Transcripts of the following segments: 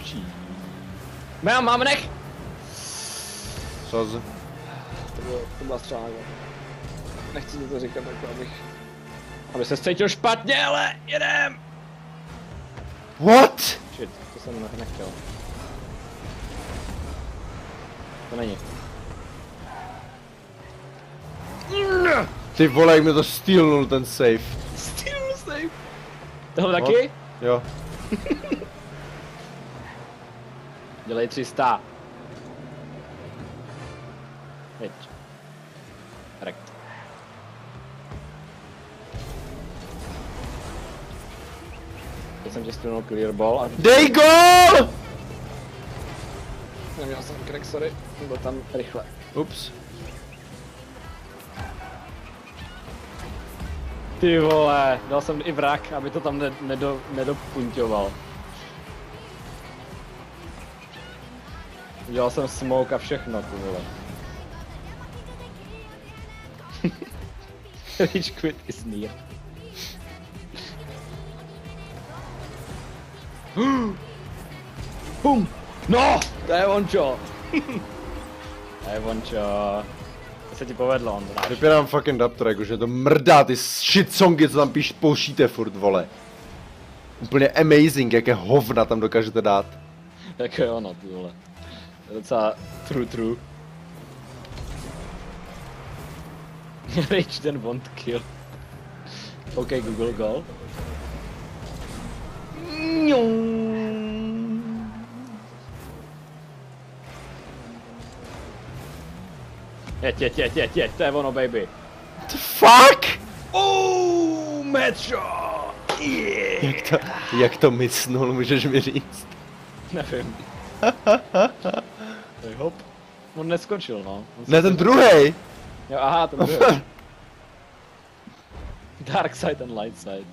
Ší. Mám nech! Saz. To byla střela. Nechci ti to říkat tak, aby se cítil špatně, ale jedem! What? Shit, to jsem nechtěl. To není. Ty vole, jak mi to stealnul ten safe. Steal safe. Tohle taky? Jo. Dělej 300. Teď. Rekt. Teď jsem tě střelnul clear ball a... Dej gol! Neměl jsem crack, sorry. Byl tam rychle. Ups. Ty vole, dal jsem i vrak, aby to tam nedopunťoval. Udělal jsem smoke a všechno, ty vole. Rage quit is near. Bum! No! To je ončo! To je ončo. To se ti povedlo, Ondráš. Vypínám fucking dubtrack, že to mrdá ty shit songy, co tam pouštíte furt, vole. Úplně amazing, jaké hovna tam dokážete dát. Jak je ono, ty vole. To je docela true. Rage ten want kill. OK, Google goal. Jeď, to je ono, baby. What the fuck? Metro! Yeah. Jak to mysnul, můžeš mi říct? Nevím. Hop. On neskončil, no. Ne, ten druhej! Jo, aha, ten druhý. Dark side and light side.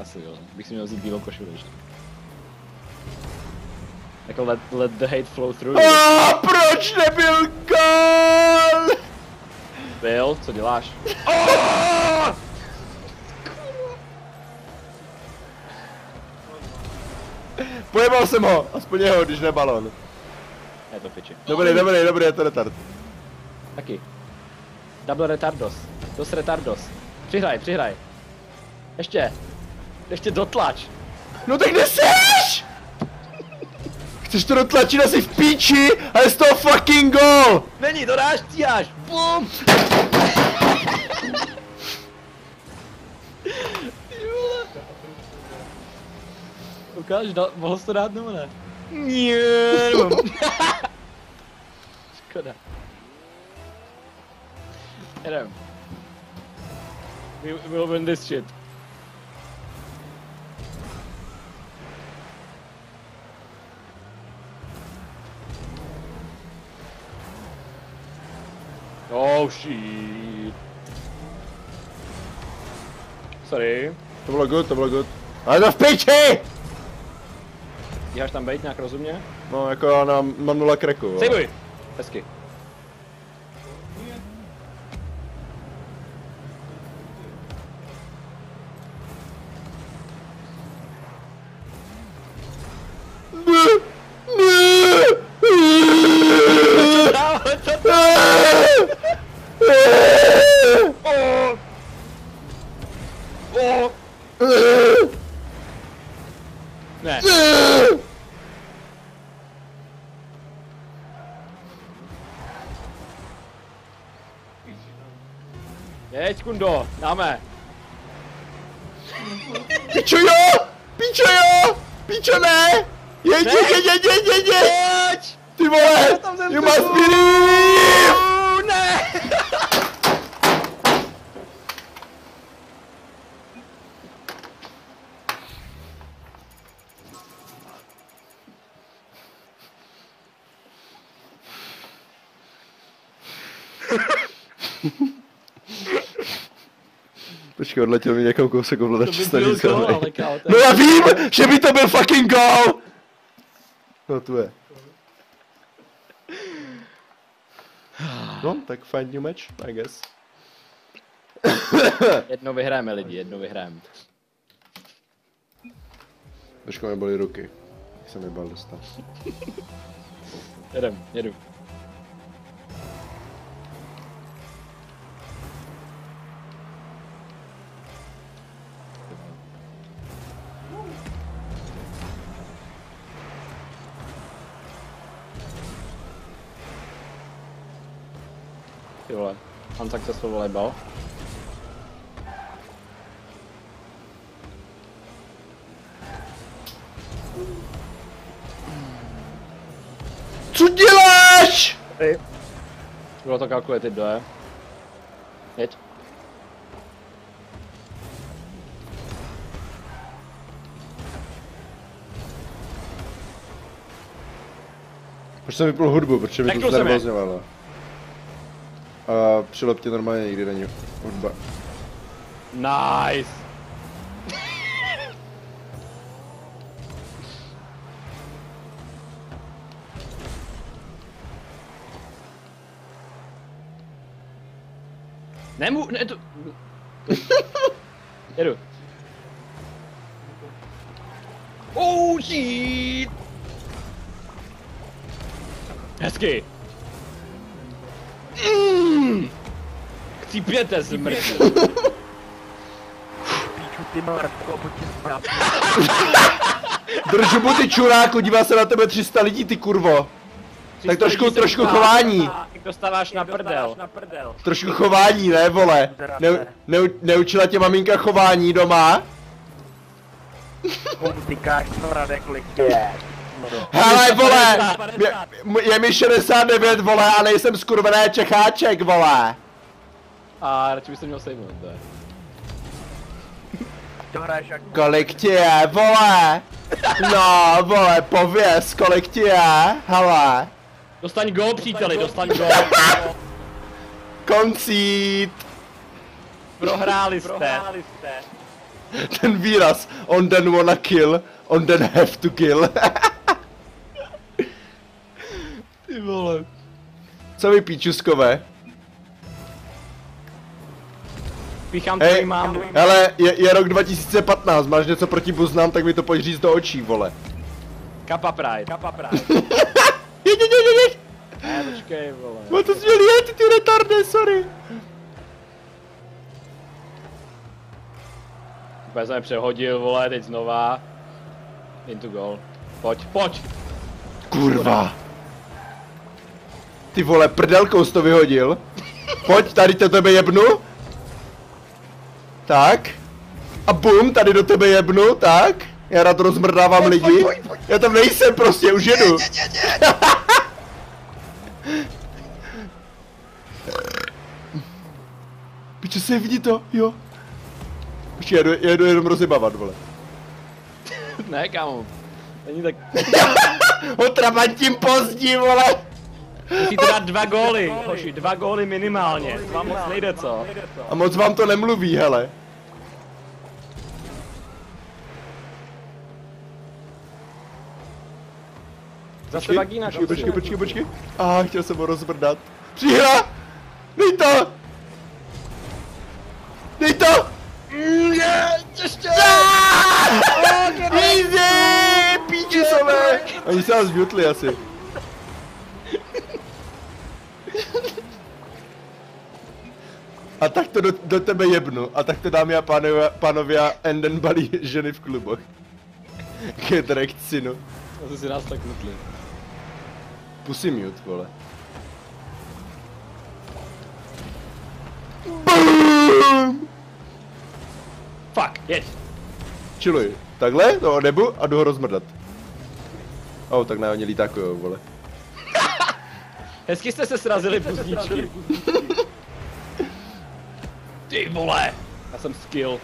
Asi jo, bych si měl vzít bílou košili ještě. Jako let the hate flow through. Proč nebyl gol? Byl, co děláš? Pojebal jsem ho, aspoň jeho, když ne balon. Je to piči. Dobrý, je to retard. Taky. Double retardos. Dos retardos. Přihraj. Ještě dotlač. No tak kde seš? Chceš to dotlačit asi v píči, a je z toho fucking gol! Není, to dáš, stíháš. Bum! Ukáž, mohl jsi to dát nebo ne? Škoda. Jedem. We'll win this shit. Oh shit. Sorry. To bylo good. Ale to v piči! Díháš tam bejt nějak rozumně? No jako já mám 0 cracku. Sejbuj! Hezky. Ne. Jeď, kundo, dáme. Pičo jo! Pičo ne! Jeď! Ty vole! You must believe! Ne! Počkej, odletěl mi někam kousek ovladač stanice. kámo, No já vím, že by to byl fucking goal! No tu je. No, tak find new match, I guess. Jednou vyhrajeme lidi, jednou vyhrajeme. Trošku mi bolí ruky. Jak jsem je bal dostat. Jedu. Ty vole, unsuccessful volleyball. Co děláš? Bylo to calculated, do. Jeď. Proč jsem vypnul hudbu, protože mi to Řeknul jsem je. znervozňovalo. A přilep tě normálně nikdy není hudba. Nice. Ne to... Jedu. Oh shit! Hezky. Chcípěte zmrť. Píču, ty mrtko, pojď tě správně. Drž hubu, ty čuráku, dívá se na tebe 300 lidí, ty kurvo. Tak trošku chování. Dostáváš na prdel. Trošku chování, ne vole. Neučila tě maminka chování doma? Komu tykáš, co Radek likě? Hele vole, je mi 69 vole a nejsem skurvené Čecháček vole. A radši byste měl sejmout, to je. To hraješ jak... Kolik ti je, vole? No vole, pověz, kolik ti je, hele. Dostaň gól, příteli, dostaň gól. Koncít. Prohráli jste. Ten výraz, on then wanna kill, on then have to kill. Ty vole. Co vy píčuskové? Píchám Hej, tvoji mámu. hele, je rok 2015, máš něco proti buznám, tak mi to pojď říct do očí, vole. Kappa Pride. Jeď. Ne, počkej, vole. Má to smělý, ty retarde, sorry. Úplně jsem je přehodil, vole, teď znova. Into goal. Pojď. Kurva. Ty vole, prdelkou jsi to vyhodil. Pojď, tady to tebe jebnu. Tak. A bum, tady do tebe jebnu, tak. Já rád rozmrdávám lidi. Já tam nejsem prostě, už jedu. Piče se vidí to, jo. Počkej, jedu jenom rozjebavat, vole. Ne, kámo. Není tak... Otrabantím pozdí, vole. Musíte dát 2 góly, hoši, 2 góly minimálně. Vám moc nejde, co? A moc vám to nemluví, hele. Zase vagína, Počkej. Chtěl jsem ho rozbrdat. Přihra! Dej to! Ještě! Easy! Píčusové! Oni se nás zmutli asi. A tak to do tebe jebnu. A tak to dámy a pánové and then balí ženy v kluboch. Get wrecked, synu. Asi si nás tak nutli. Pussy mute, vole. BOOM! Fuck, jeď. Chilluj. Takhle, to nebu a jdu ho rozmrdat. Tak ne, oni lítákujou, vole. Hezky jste se srazili puzníčky. Ty vole. Já jsem skill.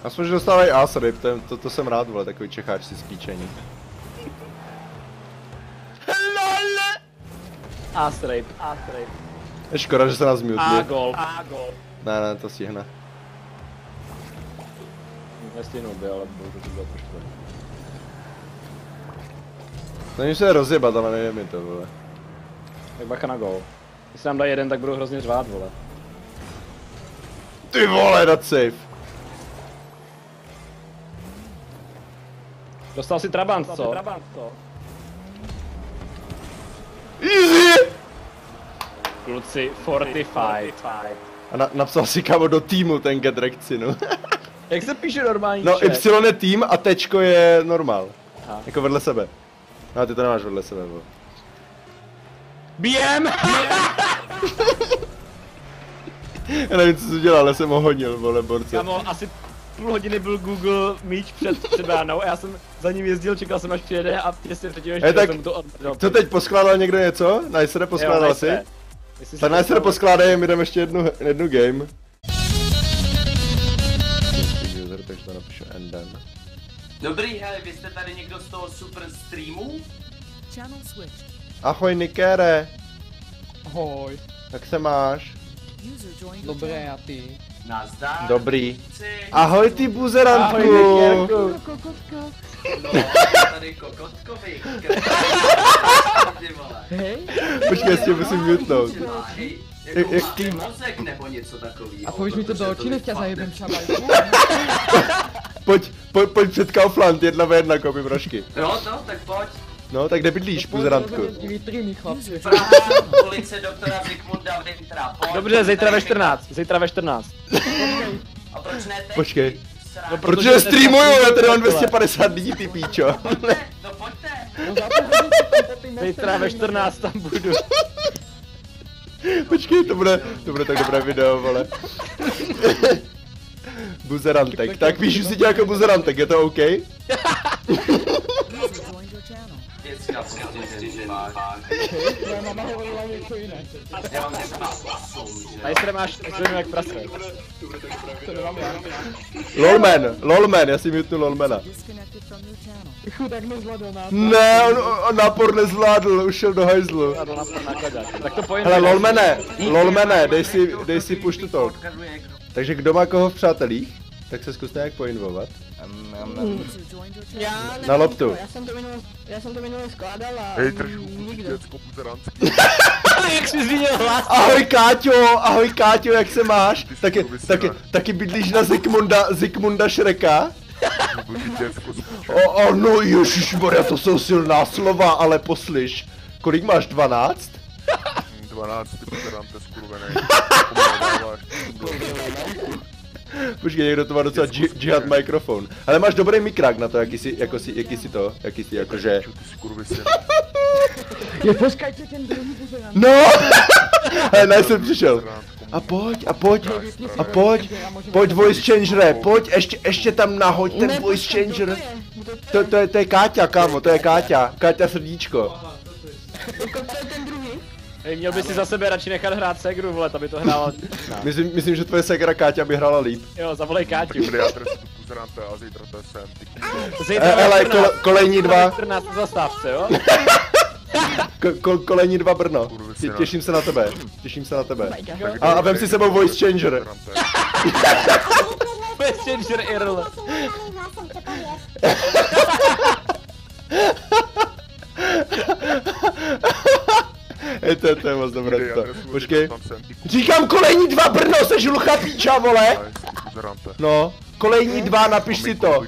Aspoň, že dostávají asrip, to jsem rád, vole, takový čecháč si spíčení. LOL! Ass rape. Je škoda, že se nás mutli. A gol. Ne, to stihne. Nestihnou by, ale bohužel to bylo trošku. Snažím se rozjebat, ale nejde mi to, vole. Tak bacha na gol. Když nám dají jeden, tak budu hrozně řvát, vole. Ty vole, not safe. Dostal si Trabant, co? Easy! Kluci, 45. A napsal si kámo do týmu ten Gedrekt synu. Jak se píše normální No, chat? Y je tým a tečko je normál. Aha. Jako vedle sebe. No, ty to nemáš vedle sebe, bo. BM! Já nevím, co jsi dělal, ale jsem ho honil, vole, borce. Kamo, asi půl hodiny byl Google míč před bránou a já jsem za ním jezdil, čekal jsem až přijede a těsně předtím ještě tak jsem to odbral. Co teď, poskládal někdo něco? Nicer poskládal si? Tak Nicer poskládej, my jdeme ještě jednu game. User, takže to napíšu Enden. Dobrý, hele, vy jste tady někdo z toho super streamu? Ahoj Nikére, Ahoj. jak se máš? Dobré, a ty? Nazdar. Dobrý. Chci. Ahoj ty buzerantku! Ahoj, Nikérku. No, tady kokotkovi. Ty vole. Hej. Počkej, já si musím mutnout. Hej, Jak- jako máte mozek nebo něco takového. A povíš mi to do očí, než tě zajebem čabajku. Pojď před Kaufland, 1v1 koupím rožky. No to, tak pojď. No, tak kde bydlíš, buzerantku? Vitriny, chlapci. Praha, ulice doktora Zikmunda Wintra, pojď. Dobře, zítra ve 14. Zítra ve 14. A proč ne teď? Počkej. Srát. No, Protože streamuju, já tady mám 250 lidí, ty píčo. Pojďte, no pojďte. No za to hodin se tam po ty Zítra ve 14 tam budu. Počkej, to bude tak dobré video, vole. Buzerantek, tak píšu si tě jako buzerantek, je to OK? Děcka, prostě, že máš. Tvoje mama hovorila něco jiné. Já mám třeba 8, že? Tady máš zřejmě jak prase. To nemám já. Lolman, já si mutnu Lolmana. Chudák nezvládl nás. Ne, on nápor nezvládl, už šel do hajzlu. Tak to pojď. Hele, Lolmane, dej si push to talk. Takže kdo má koho v přátelích, tak se zkus nějak poinvovat. Já nevím, Na loptu. Já jsem to minule skládal a nikdo. Jak jsi zmínil hlas? Ahoj Káťo, jak se máš? Taky bydlíš na Zikmunda Šreka? No ježišmarja, to jsou silná slova, ale poslyš. Kolik máš, 12? 12, ty pozerante skurvenej. Počkej, někdo to má docela džihad mikrofon. Ale máš dobrý mikrák na to, jaký jsi jakože... Ty skurvysyn. Je, počkajte ten druhý buzerant. No! Hele, ne, jsem přišel. Pojď voice changere, pojď, ještě tam nahoď ten voice changer. To je Káťa, kámo, to je Káťa srdíčko. Hej, měl by si za sebe radši nechat hrát Segru, vole, aby to hrála. Myslím, že tvoje segra Káťa by hrála líp. Jo, zavolej Káťu. Tak já trestu pozerante a zítra to jsem, ty Zítra ve Hele, 14, kolejní dva. 14 zastávce, jo? Kolejní dva Brno. Těším se na tebe. A vem si sebou voice changer. Messenger Irl. To je moc dobré to. Počkej. Říkám kolejní dva Brno, seš hluchá píča, vole. No, kolejní dva, napiš si to.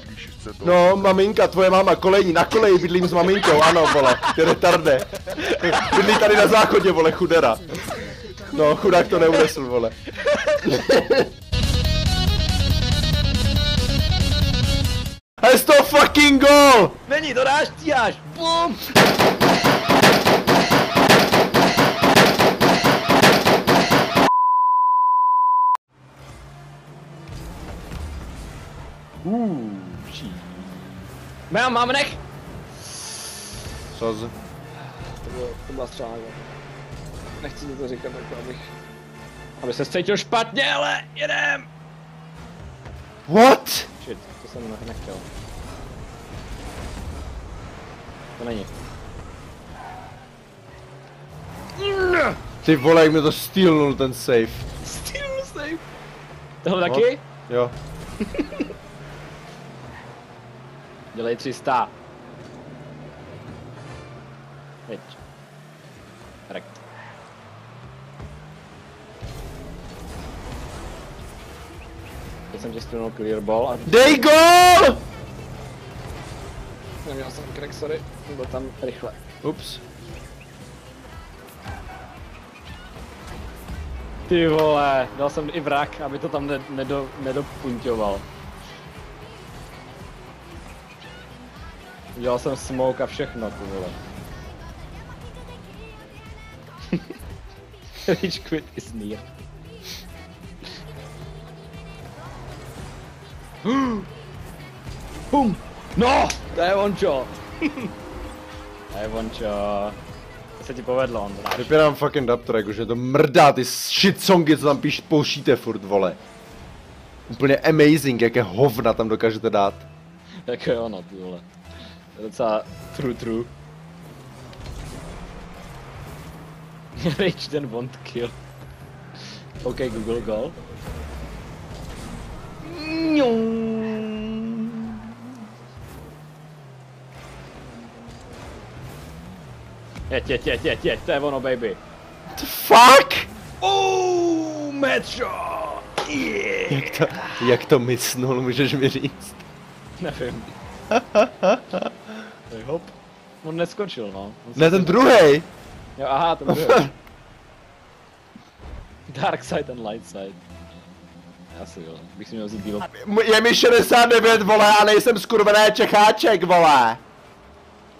No, maminka, tvoje máma, na koleji bydlím s maminkou, ano, vole, ty retarde. Bydlí tady na záchodě, vole, chudera. No, chudák to neunesl, vole. A je to fucking goal! Není, to dáš, stíháš. Bum! Mám nech! Coz? To byla střága. Nechci ti to říkat jako, aby se cítil špatně, ale jedem! What? Shit, to jsem nechtěl. To není. Ty vole, jak mi to stealnul ten safe. Steal save. Tohle taky? Jo. Dělej 300. Teď. Rekt. Teď jsem ti střelnul clear ball a... Dej gól! Neměl jsem crack, sorry. Byl tam rychle. Ups. Ty vole, dal jsem i vrak, aby to tam nedopunťoval. Udělal jsem smoke a všechno, ty vole. Rage quit is near. Bum! No! To je ončo! To je ončo. To se ti povedlo, Ondráš. Vypínám fucking Raptor, jakože to mrdá ty shit songy, co tam pouštíte furt, vole. Úplně amazing, jaké hovna tam dokážete dát. Tak jo, no, ty vole. To je docela true. Rage ten want kill. OK, Google goal. Jeď, to je ono, baby. The fuck? Metro! Yeah. Jak to mysnul, můžeš mi říct? Nevím. Hop. On neskončil, no. Ne, ten druhej. Jo, aha, ten druhý. Dark side and light side. Asi jo, bych si měl vzít bílou. Je mi 69, vole, a nejsem skurvené Čecháček, vole.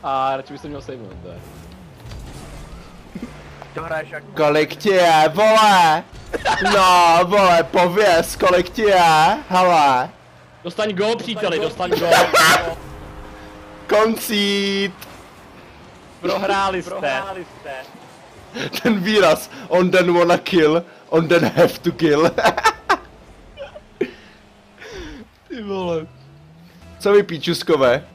A radši bych se měl savenout, to je. To hraješ jak... Kolik ti je, vole? No, vole, pověz, kolik ti je, hele. Dostaň gól, příteli, dostaň gól. Koncít. Prohráli jste. Ten výraz, on den wanna kill, on den have to kill. Ty vole. Co vy píčuskové?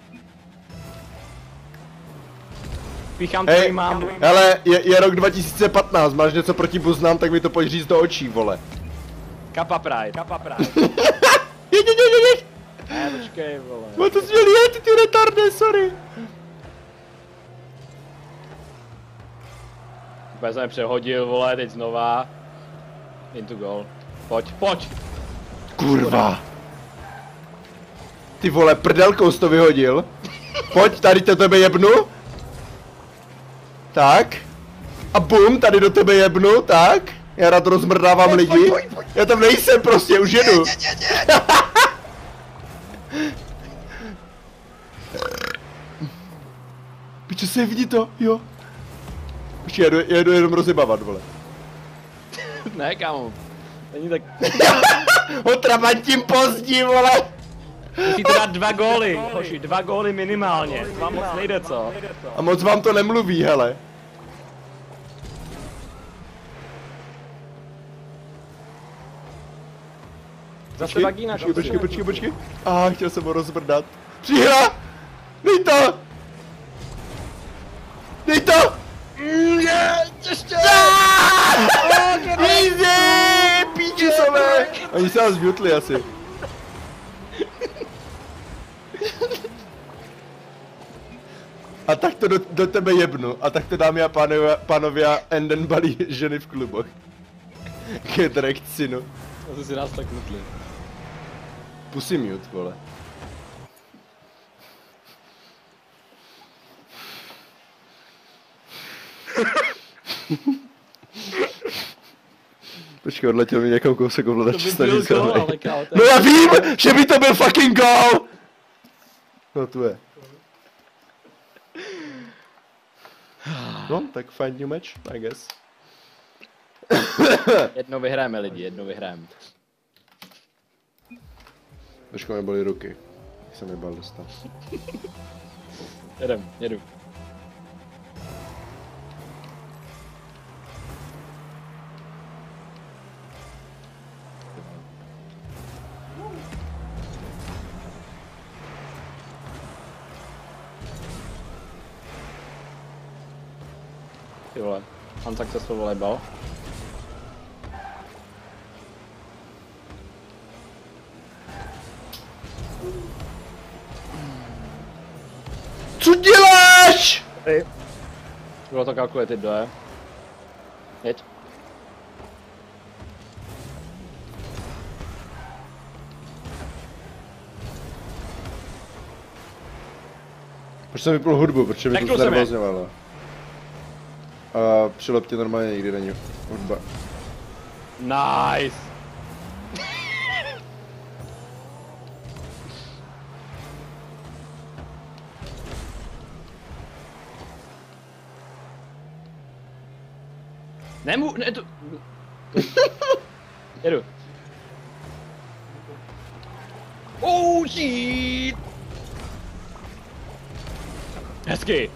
Píchám tvojí mámu. Hele, je rok 2015, máš něco proti buznám, tak mi to pojď říct do očí, vole. Kappa Pride. Jeď. Ne, počkej, vole. Má to směl jet, ty retarde, sorry. Úplně jsem je přehodil, vole, teď znova. Into goal. Pojď. Kurva. Ty vole, prdelkou jsi to vyhodil. Pojď, tady to tebe jebnu. Tak. A bum, tady do tebe jebnu, tak. Já rád rozmrdávám lidi. Já tam nejsem prostě, už jedu. Piče se vidí to, jo. Už jedu jenom rozjebavat, vole. Ne, kámo. Není tak... Otrabantím pozdí, vole. Musíte dát 2 góly, hoši, 2 góly minimálně. Vám moc nejde, co? A moc vám to nemluví, hele. Zase vagína, Počkej. Chtěl jsem ho rozbrdat. Přihra! Dej to! Easy! Píčusové! Oni se nás zmutli asi. A tak to do tebe jebnu. A tak to dámy a pánovia Enden balí ženy v kluboch. Get wrecked, synu. Asi si nás tak mutli. Pussy mute, vole. Počkej, odletěl mi někam kousek ovladač stanice. No já vím, že by to byl fucking goal! No tu je. No, tak find new match, I guess. Jednou vyhrajeme lidi, jednou vyhrajeme. Trošku mi bolí ruky. Jsem je bal dostat. Jedu. Ty vole, unsuccessful volleyball. Co děláš? Bylo to calculated, je. Jeď. Už jsem vypnul hudbu, protože mi to Neknul jsem je. znervozňovalo. A při leptě normálně nikdy není hudba. Nice. Ne to... Jedu. Oh shit! Hezky.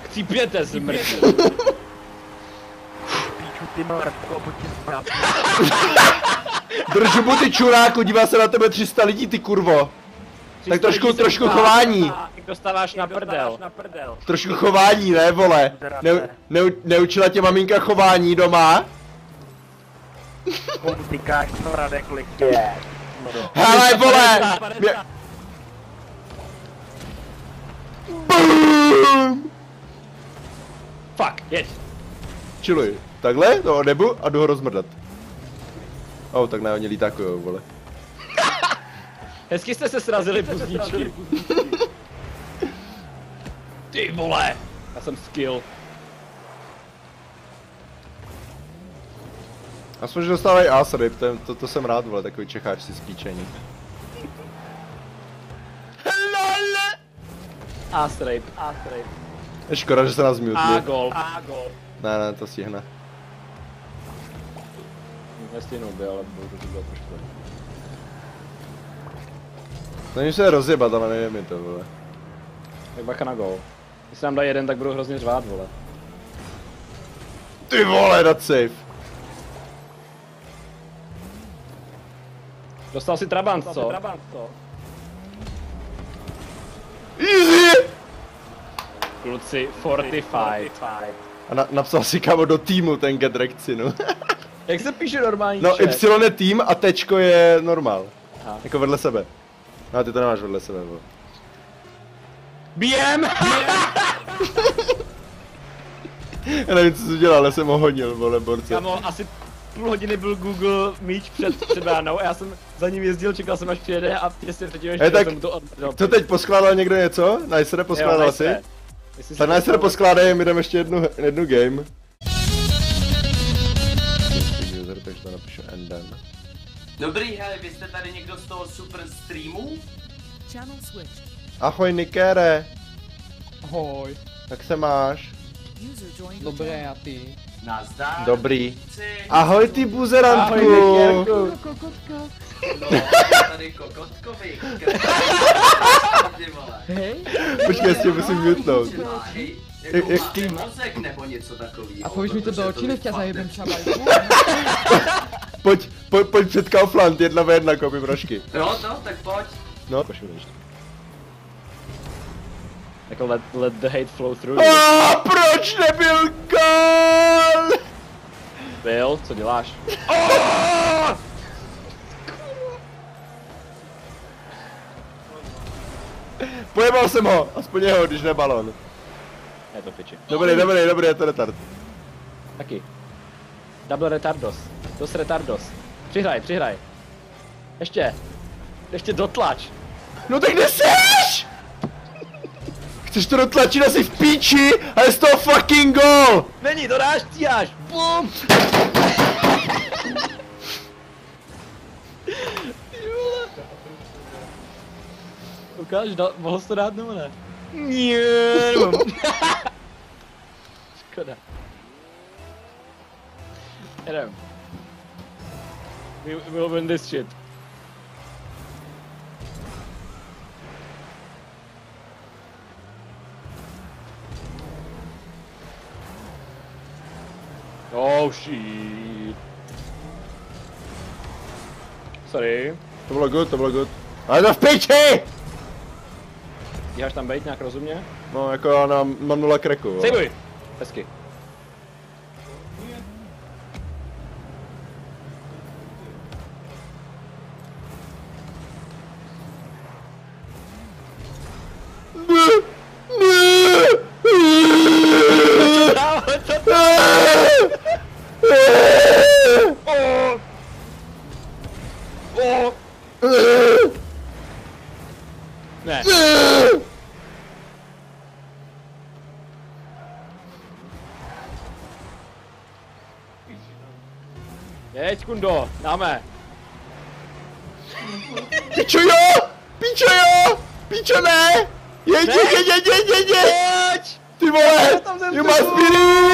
Chcípěte zmrt. Píču, ty Marko, pojď ti zpátky. Drž hubu, ty čuráku, dívá se na tebe 300 lidí, ty kurvo. Tak trošku chování. Dostáváš na prdel. Trošku chování, ne vole. Neučila tě maminka chování doma? Komu tykáš, to Radek likě. Hele vole! Boom! Fuck, jeď. Čiluj. Takhle, to nebu a jdu ho rozmrdat. Oh, tak ne, oni lítákujou, vole. Hezky jste se srazili, puzníčky. Ty vole! Já jsem skill. Aspoň, že dostávají A-srip, to jsem rád, vole, takový čecháč si spíčení. A-strape. Je škoda, že se nás mutli. A-gol. Ne, to stihne. Nestihnou by, ale to bylo trošku. Snažím se rozjebat, ale nejde mi to, vole. Tak bacha na gol. Když nám dají jeden, tak budu hrozně řvát, vole. Ty vole, dat safe. Dostal si Trabant, co? Easy! Kluci, fortified. A napsal si kamo do týmu ten get rekcinu. Jak se píše normální No, chat? Y je tým a Tčko je normál. Aha. Jako vedle sebe. No a ty to nemáš vedle sebe, vole. BM! Já nevím, co jsi udělal, ale jsem ho honil, vole, borce. Kamo, asi půl hodiny byl Google míč před bránou a já jsem za ním jezdil, čekal jsem až přijede a těsně předtím ještě tak jsem to odmrdal. Co teď, poskládal někdo něco? Nicer poskládal si? Tak Nicer poskládej, my jdeme ještě jednu game. User, takže to napíšu endem. Dobrý, hele, vy jste tady někdo z toho super streamu? Channel switched. Ahoj Nikére, Ahoj. jak se máš? User joined your Dobré, channel. a ty? Nazdar. Dobrý. Chci. Ahoj ty buzerantku! Ahoj, Nikérku. Kokotka. No, tady kokotkovi. Ty vole. Hej. Počkej, já si tě musím mutnout. Hej, Jak jako ty- máte mozek nebo něco takového. A povíš mi to do očí, nechť tě zajebem šabajku. Pojď před Kaufland, 1v1, koupím rožky. No, tak pojď. No, pošlu ještě. Jako let the hate flow through. Proč nebyl gól? Byl, co děláš? Pojebal jsem ho, aspoň jeho, když ne balon. Je to piči. Dobrý, je to retard. Taky. Double retardos. Dos retardos. Přihraj. Ještě dotlač. No tak kde seš? Chceš to dotlačit asi v píči a je z toho fucking gól! Není, to dáš, stíháš. Bum. Ukáž, mohl jsi to dát nebo ne? Škoda. Jedem. We'll win this shit. Oh shit. Sorry. To bylo good. Ale to v piči! Díháš tam bejt nějak rozumně? No jako já mám 0 kreku. Sejbuj! Hezky. Jeď, Kundo, dáme. Pičo jo! Pičo jo! Pičo ne! Jeď! Ty vole! You must be